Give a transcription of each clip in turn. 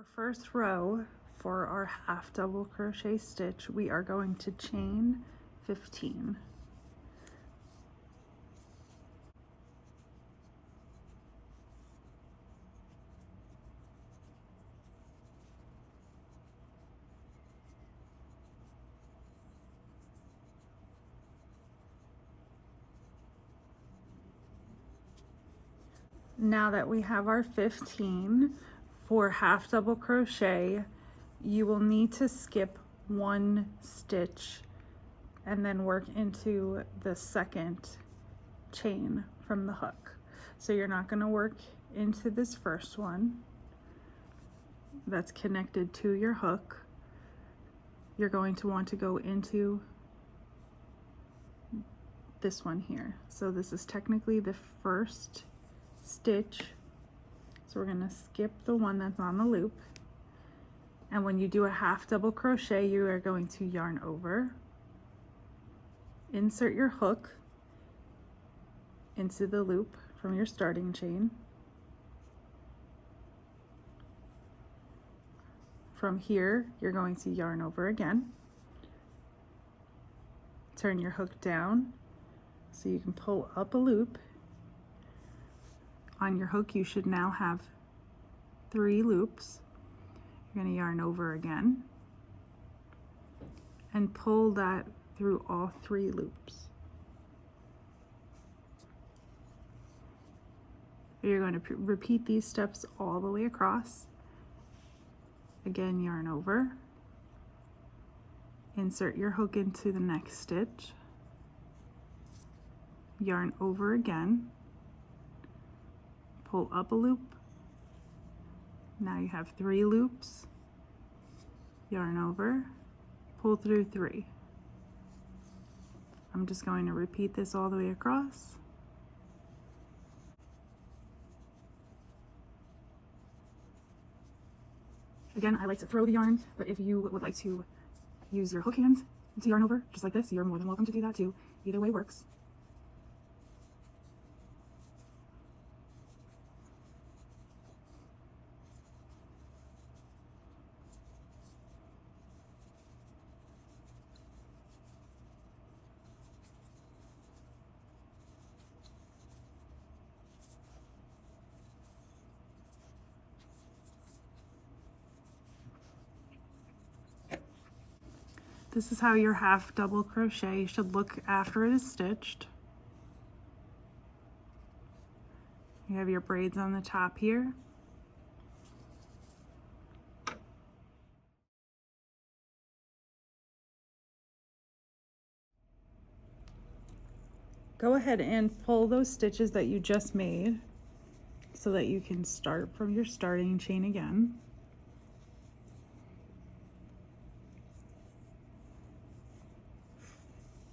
Our first row for our half double crochet stitch, we are going to chain 15. Now that we have our 15, for half double crochet, you will need to skip one stitch and then work into the second chain from the hook. So you're not going to work into this first one that's connected to your hook. You're going to want to go into this one here. So this is technically the first stitch. So we're going to skip the one that's on the loop. And when you do a half double crochet, you are going to yarn over, insert your hook into the loop from your starting chain. From here, you're going to yarn over again, turn your hook down so you can pull up a loop. On your hook, you should now have 3 loops. You're going to yarn over again and pull that through all 3 loops. You're going to repeat these steps all the way across. Again, yarn over, insert your hook into the next stitch, yarn over again, pull up a loop. Now you have 3 loops, yarn over, pull through 3. I'm just going to repeat this all the way across. Again, I like to throw the yarn, but if you would like to use your hook hand to yarn over, just like this, you're more than welcome to do that too. Either way works. This is how your half double crochet should look after it is stitched. You have your braids on the top here. Go ahead and pull those stitches that you just made so that you can start from your starting chain again.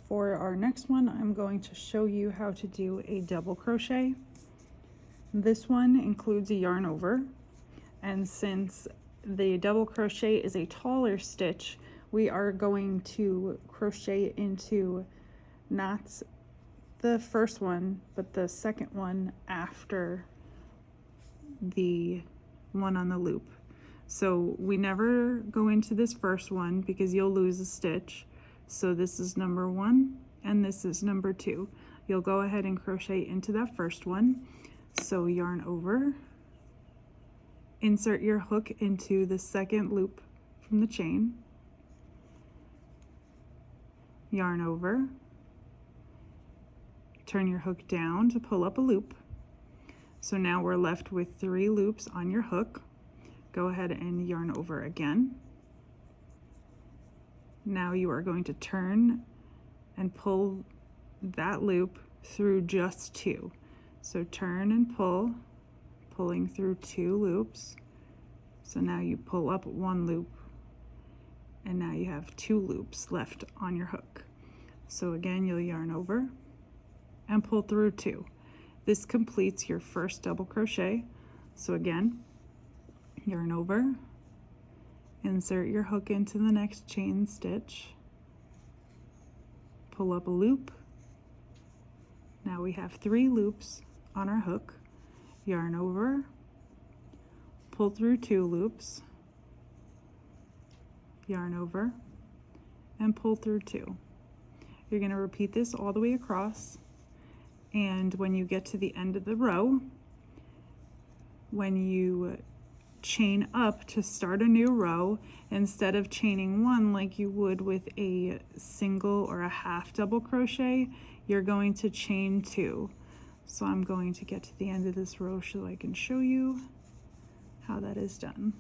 For our next one, I'm going to show you how to do a double crochet. This one includes a yarn over, and since the double crochet is a taller stitch, we are going to crochet into not the first one, but the second one after the one on the loop. So we never go into this first one because you'll lose a stitch. So this is number 1 and this is number 2. You'll go ahead and crochet into that first one. So yarn over, insert your hook into the second loop from the chain, yarn over, turn your hook down to pull up a loop. So now we're left with 3 loops on your hook. Go ahead and yarn over again. Now you are going to turn and pull that loop through just 2. So turn and pull, pulling through 2 loops. So now you pull up 1 loop and now you have 2 loops left on your hook. So again, you'll yarn over and pull through 2. This completes your first double crochet. So again, yarn over, insert your hook into the next chain stitch, pull up a loop. Now we have 3 loops on our hook, yarn over, pull through 2 loops, yarn over, and pull through 2. You're going to repeat this all the way across, and when you get to the end of the row, when you chain up to start a new row, instead of chaining 1 like you would with a single or a half double crochet, you're going to chain 2. So I'm going to get to the end of this row so I can show you how that is done.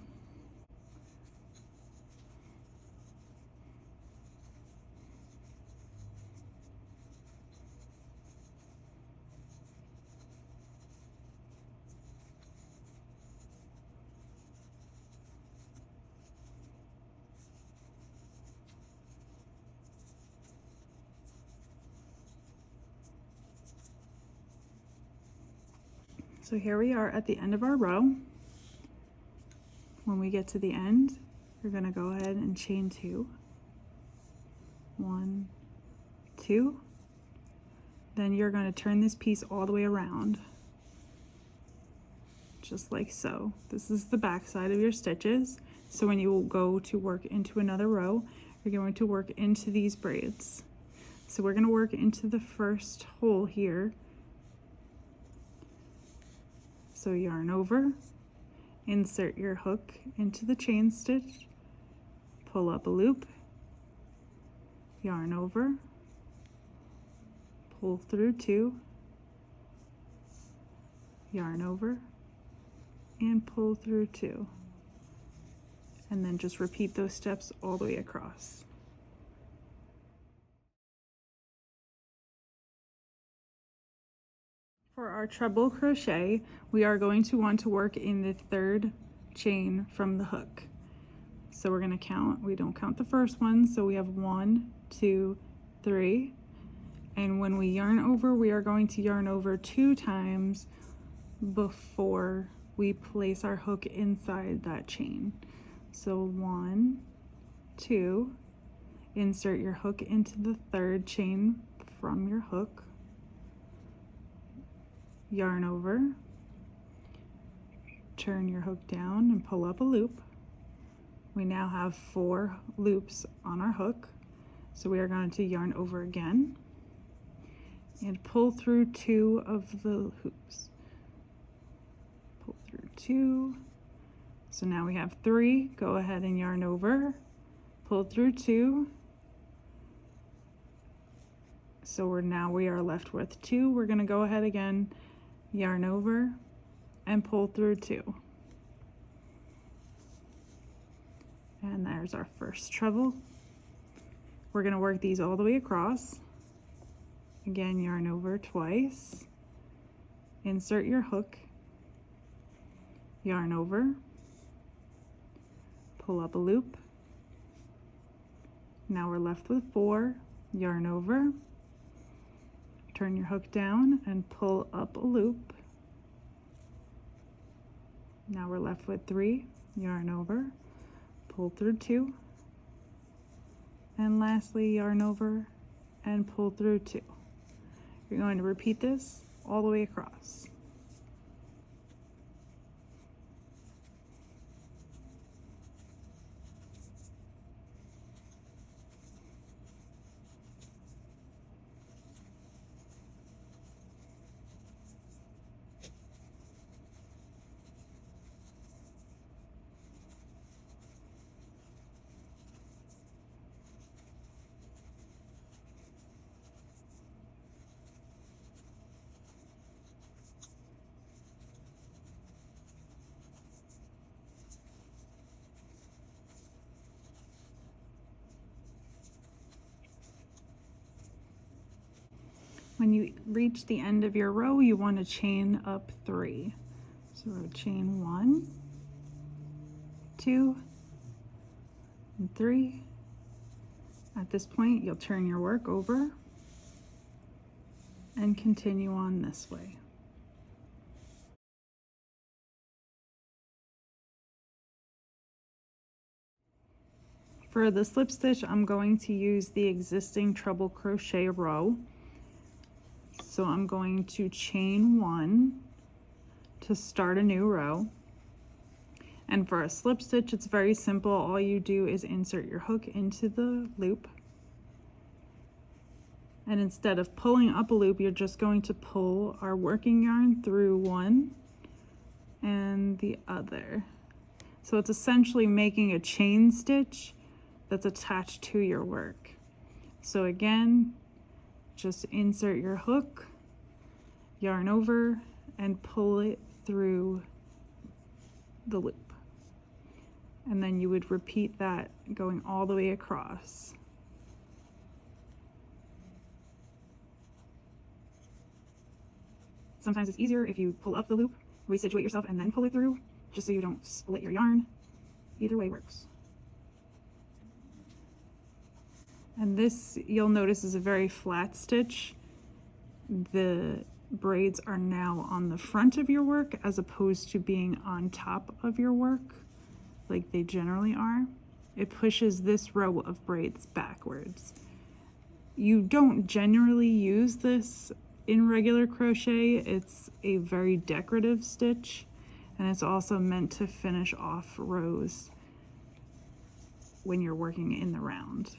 So here we are at the end of our row. When we get to the end, you're going to go ahead and chain 2. 1, 2. Then you're going to turn this piece all the way around, just like so. This is the back side of your stitches. So when you go to work into another row, you're going to work into these braids. So we're going to work into the first hole here. So yarn over, insert your hook into the chain stitch, pull up a loop, yarn over, pull through 2, yarn over, and pull through 2. And then just repeat those steps all the way across. For our treble crochet, we are going to want to work in the 3rd chain from the hook. So we're going to count, we don't count the first one, so we have 1, 2, 3. And when we yarn over, we are going to yarn over 2 times before we place our hook inside that chain. So 1, 2, insert your hook into the 3rd chain from your hook, yarn over, turn your hook down and pull up a loop. We now have 4 loops on our hook, so we are going to yarn over again and pull through 2 of the hoops. Pull through 2. So now we have 3. Go ahead and yarn over, pull through 2. So we are left with 2. We're going to go ahead again, yarn over, and pull through 2. And there's our first treble. We're going to work these all the way across. Again, yarn over twice, insert your hook, yarn over, pull up a loop. Now we're left with 4, yarn over, turn your hook down and pull up a loop. Now we're left with 3, yarn over, pull through 2, and lastly yarn over and pull through 2. You're going to repeat this all the way across. When you reach the end of your row, you want to chain up 3. So we'll chain 1, 2, and 3. At this point, you'll turn your work over and continue on this way. For the slip stitch, I'm going to use the existing treble crochet row. So I'm going to chain 1 to start a new row. And for a slip stitch, it's very simple. All you do is insert your hook into the loop. And instead of pulling up a loop, you're just going to pull our working yarn through one and the other. So it's essentially making a chain stitch that's attached to your work. So again, just insert your hook, yarn over, and pull it through the loop. And then you would repeat that going all the way across. Sometimes it's easier if you pull up the loop, resituate yourself, and then pull it through, just so you don't split your yarn. Either way works. And this, you'll notice, is a very flat stitch. The braids are now on the front of your work as opposed to being on top of your work like they generally are. It pushes this row of braids backwards. You don't generally use this in regular crochet. It's a very decorative stitch, and it's also meant to finish off rows when you're working in the round.